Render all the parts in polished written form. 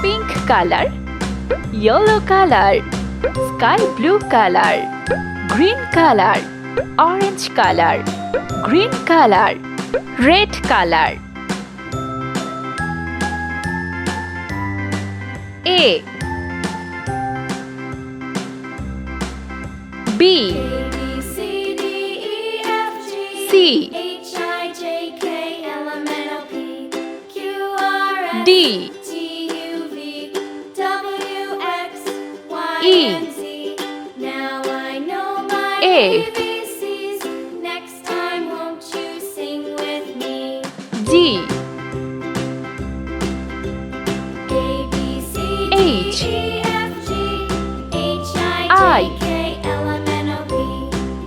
pink color, yellow color, sky blue color, green color, orange color, green color, red color. A B C D E Now I know my F ABCs. Next time, won't you sing with me? G A B C D H E F G H I I J K L M N O P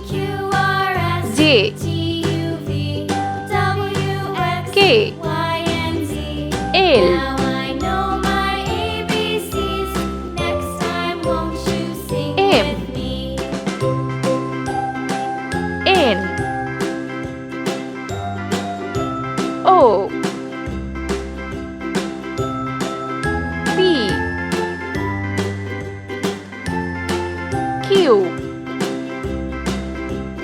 Q R S J T U V W X K Y and Z. L Now I know my ABCs. Next time, won't you sing M with me? N O P Q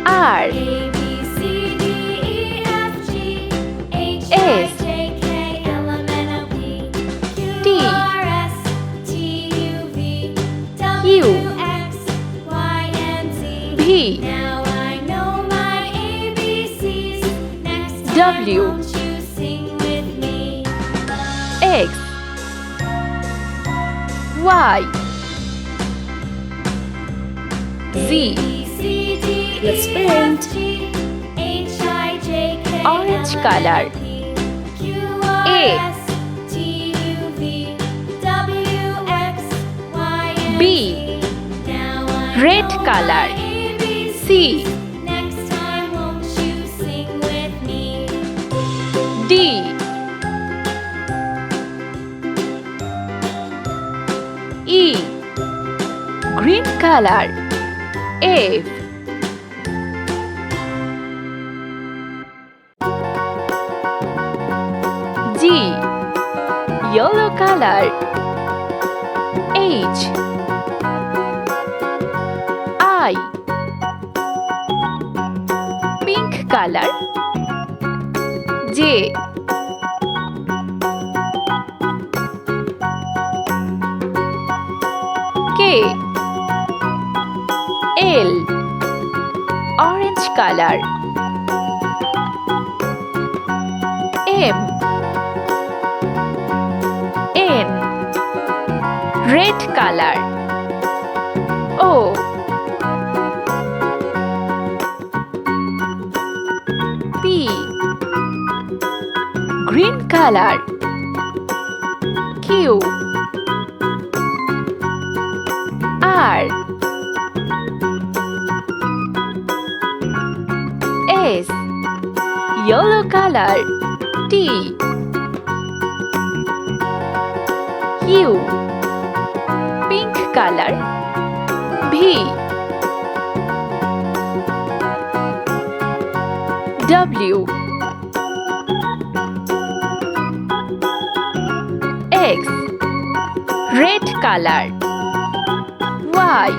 R A B C D E F G H S I J K L M N O P T Q R S T U V U W X Y and Z. V Now I know my ABCs. Next time, W won't you sing with me? X Y Z. B C D Let's E paint. F G H I J K Orange L M N O color. P Q R A S T U V W X Y and B Z. Now I red know color. my ABCs. C Next time, won't you sing with me? D E green color. F G yellow color. H I pink color. J K L orange color. M N red color. O P green color. Q R S yellow color. T U pink color. V W X red color. Y